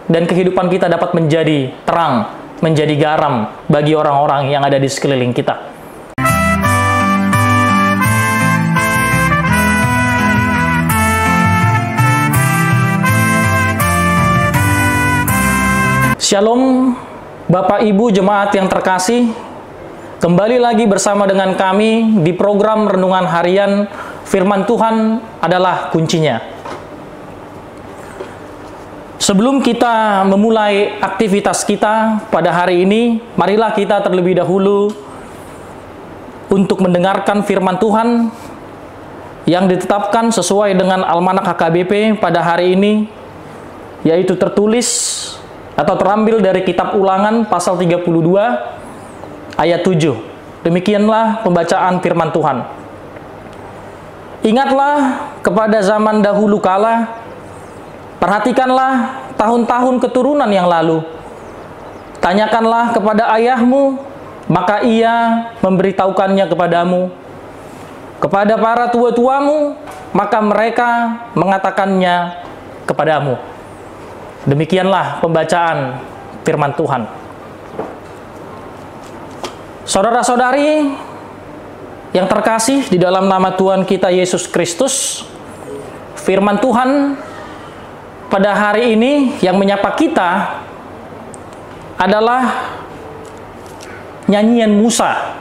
dan kehidupan kita dapat menjadi terang, menjadi garam bagi orang-orang yang ada di sekeliling kita. Shalom, Bapak Ibu jemaat yang terkasih. Kembali lagi bersama dengan kami di program Renungan Harian Firman Tuhan adalah kuncinya. Sebelum kita memulai aktivitas kita pada hari ini, marilah kita terlebih dahulu untuk mendengarkan firman Tuhan yang ditetapkan sesuai dengan Almanak HKBP pada hari ini, yaitu tertulis atau terambil dari kitab Ulangan pasal 32 ayat 7. Demikianlah pembacaan firman Tuhan. Ingatlah kepada zaman dahulu kala, perhatikanlah tahun-tahun keturunan yang lalu. Tanyakanlah kepada ayahmu, maka ia memberitahukannya kepadamu. Kepada para tua-tuamu, maka mereka mengatakannya kepadamu. Demikianlah pembacaan firman Tuhan. Saudara-saudari yang terkasih di dalam nama Tuhan kita Yesus Kristus, firman Tuhan pada hari ini yang menyapa kita adalah nyanyian Musa,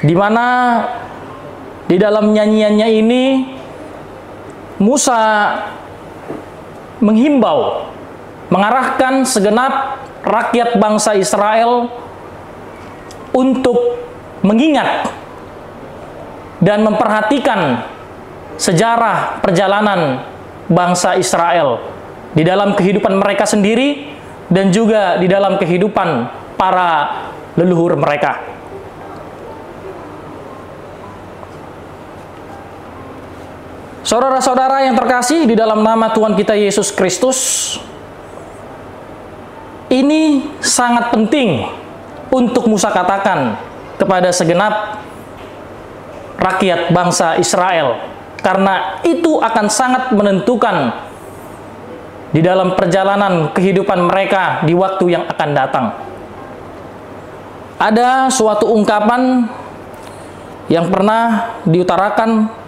di mana di dalam nyanyiannya ini Musa menghimbau, mengarahkan segenap rakyat bangsa Israel untuk mengingat dan memperhatikan sejarah perjalanan bangsa Israel di dalam kehidupan mereka sendiri dan juga di dalam kehidupan para leluhur mereka. Saudara-saudara yang terkasih di dalam nama Tuhan kita Yesus Kristus, ini sangat penting untuk Musa katakan kepada segenap rakyat bangsa Israel, karena itu akan sangat menentukan di dalam perjalanan kehidupan mereka di waktu yang akan datang. Ada suatu ungkapan yang pernah diutarakan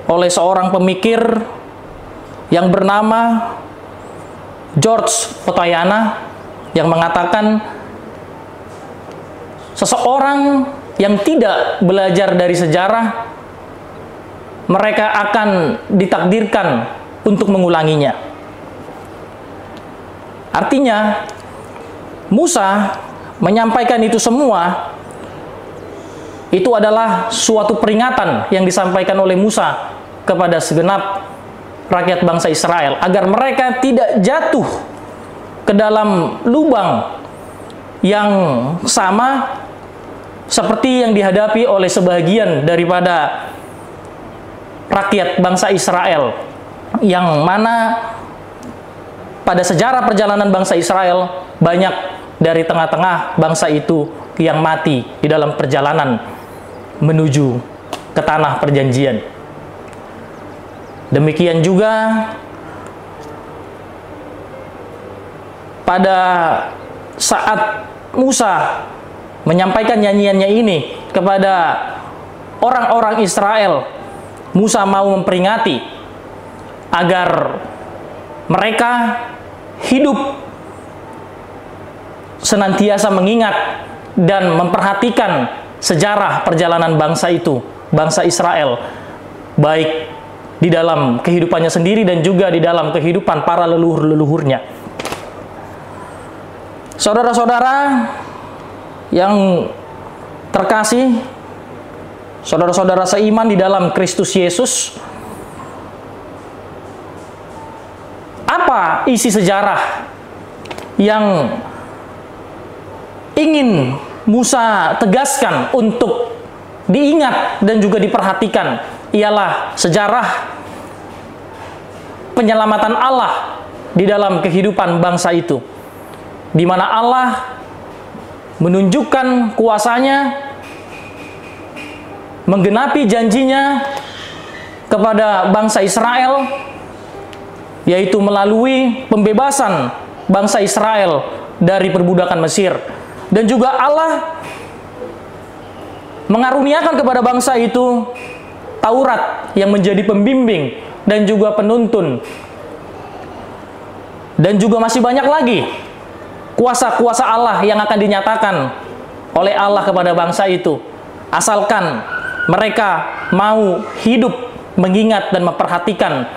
oleh seorang pemikir yang bernama George Potayana, yang mengatakan seseorang yang tidak belajar dari sejarah, mereka akan ditakdirkan untuk mengulanginya. Artinya, Musa menyampaikan itu semua, itu adalah suatu peringatan yang disampaikan oleh Musa kepada segenap rakyat bangsa Israel, agar mereka tidak jatuh ke dalam lubang yang sama seperti yang dihadapi oleh sebagian daripada rakyat bangsa Israel, yang mana pada sejarah perjalanan bangsa Israel banyak dari tengah-tengah bangsa itu yang mati di dalam perjalanan menuju ke tanah perjanjian. Demikian juga pada saat Musa menyampaikan nyanyiannya ini kepada orang-orang Israel, Musa mau memperingati agar mereka hidup senantiasa mengingat dan memperhatikan sejarah perjalanan bangsa itu, bangsa Israel, baik di dalam kehidupannya sendiri dan juga di dalam kehidupan para leluhur-leluhurnya. Saudara-saudara yang terkasih, saudara-saudara seiman di dalam Kristus Yesus, apa isi sejarah yang ingin Musa tegaskan untuk diingat dan juga diperhatikan? Ialah sejarah penyelamatan Allah di dalam kehidupan bangsa itu, di mana Allah menunjukkan kuasanya, menggenapi janjinya kepada bangsa Israel, yaitu melalui pembebasan bangsa Israel dari perbudakan Mesir. Dan juga Allah mengaruniakan kepada bangsa itu Taurat yang menjadi pembimbing dan juga penuntun. Dan juga masih banyak lagi kuasa-kuasa Allah yang akan dinyatakan oleh Allah kepada bangsa itu, asalkan mereka mau hidup mengingat dan memperhatikan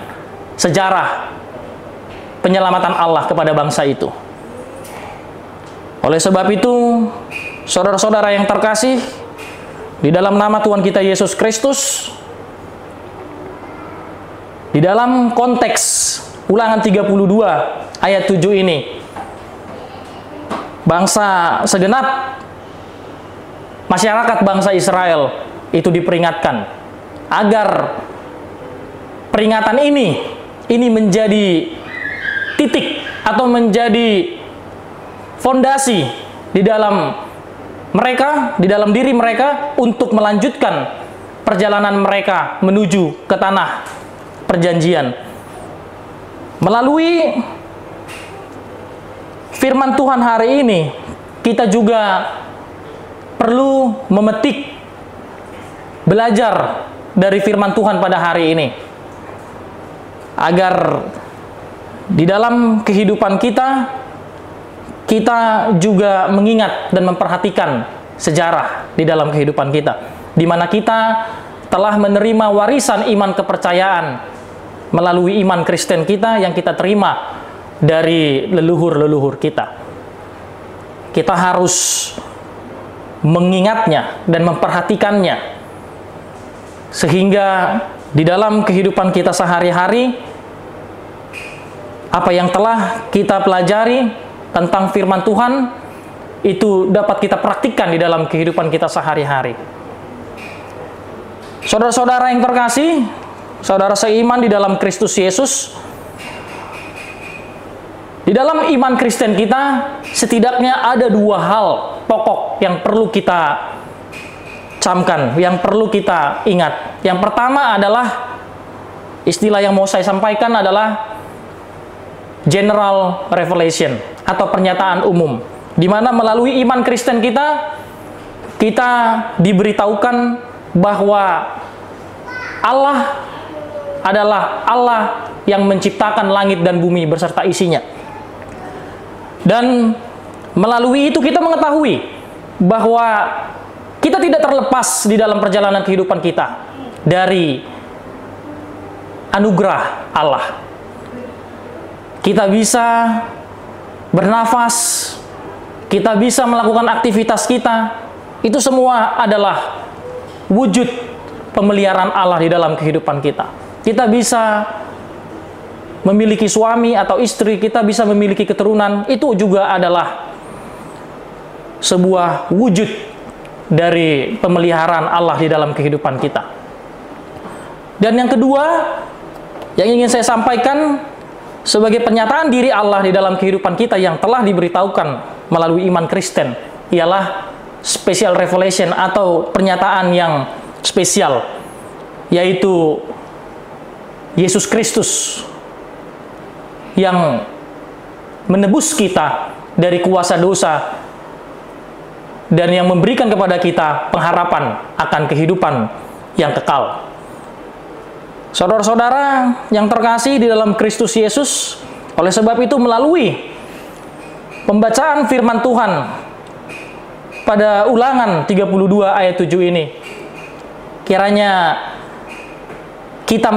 sejarah penyelamatan Allah kepada bangsa itu. Oleh sebab itu, saudara-saudara yang terkasih, di dalam nama Tuhan kita Yesus Kristus, di dalam konteks Ulangan 32 ayat 7 ini, bangsa segenap masyarakat bangsa Israel itu diperingatkan agar peringatan ini menjadi titik atau menjadi fondasi di dalam mereka, di dalam diri mereka untuk melanjutkan perjalanan mereka menuju ke tanah perjanjian. Melalui firman Tuhan hari ini, kita juga perlu memetik, belajar dari firman Tuhan pada hari ini, agar di dalam kehidupan kita juga mengingat dan memperhatikan sejarah di dalam kehidupan kita, di mana kita telah menerima warisan iman kepercayaan melalui iman Kristen kita yang kita terima dari leluhur-leluhur kita. Kita harus mengingatnya dan memperhatikannya, sehingga di dalam kehidupan kita sehari-hari, apa yang telah kita pelajari tentang firman Tuhan itu dapat kita praktikkan di dalam kehidupan kita sehari-hari. Saudara-saudara yang terkasih, saudara seiman di dalam Kristus Yesus, di dalam iman Kristen kita setidaknya ada dua hal pokok yang perlu kita camkan, yang perlu kita ingat. Yang pertama adalah, istilah yang mau saya sampaikan adalah general revelation atau pernyataan umum, di mana melalui iman Kristen kita diberitahukan bahwa Allah adalah Allah yang menciptakan langit dan bumi beserta isinya. Dan melalui itu kita mengetahui bahwa kita tidak terlepas di dalam perjalanan kehidupan kita dari anugerah Allah. Kita bisa bernafas, kita bisa melakukan aktivitas kita, itu semua adalah wujud pemeliharaan Allah di dalam kehidupan kita. Kita bisa memiliki suami atau istri, kita bisa memiliki keturunan, itu juga adalah sebuah wujud dari pemeliharaan Allah di dalam kehidupan kita. Dan yang kedua, yang ingin saya sampaikan sebagai pernyataan diri Allah di dalam kehidupan kita yang telah diberitahukan melalui iman Kristen, ialah special revelation atau pernyataan yang spesial, yaitu Yesus Kristus yang menebus kita dari kuasa dosa dan yang memberikan kepada kita pengharapan akan kehidupan yang kekal. Saudara-saudara yang terkasih di dalam Kristus Yesus, oleh sebab itu melalui pembacaan firman Tuhan pada Ulangan 32 ayat 7 ini, kiranya kita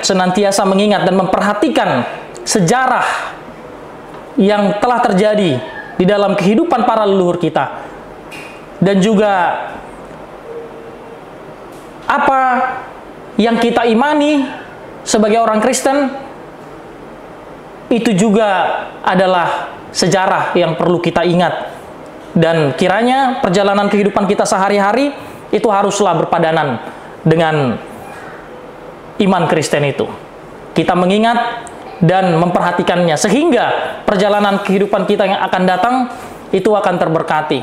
senantiasa mengingat dan memperhatikan sejarah yang telah terjadi di dalam kehidupan para leluhur kita, dan juga apa yang kita imani sebagai orang Kristen itu juga adalah sejarah yang perlu kita ingat. Dan kiranya perjalanan kehidupan kita sehari-hari itu haruslah berpadanan dengan iman Kristen itu. Kita mengingat dan memperhatikannya, sehingga perjalanan kehidupan kita yang akan datang itu akan terberkati.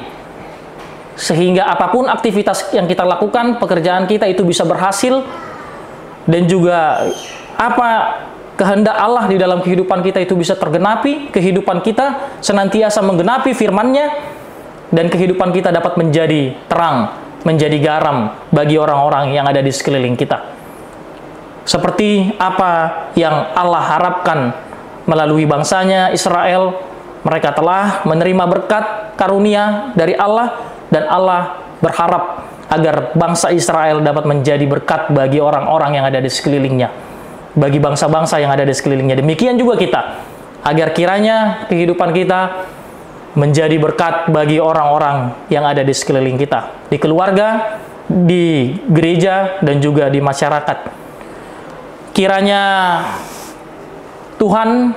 Sehingga apapun aktivitas yang kita lakukan, pekerjaan kita itu bisa berhasil, dan juga apa kehendak Allah di dalam kehidupan kita itu bisa tergenapi, kehidupan kita senantiasa menggenapi firman-Nya, dan kehidupan kita dapat menjadi terang, menjadi garam bagi orang-orang yang ada di sekeliling kita. Seperti apa yang Allah harapkan melalui bangsanya Israel, mereka telah menerima berkat karunia dari Allah, dan Allah berharap agar bangsa Israel dapat menjadi berkat bagi orang-orang yang ada di sekelilingnya, bagi bangsa-bangsa yang ada di sekelilingnya. Demikian juga kita, agar kiranya kehidupan kita menjadi berkat bagi orang-orang yang ada di sekeliling kita, di keluarga, di gereja, dan juga di masyarakat. Kiranya Tuhan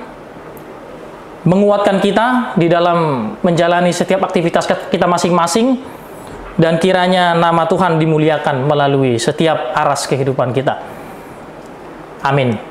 menguatkan kita di dalam menjalani setiap aktivitas kita masing-masing, dan kiranya nama Tuhan dimuliakan melalui setiap aras kehidupan kita. Amin.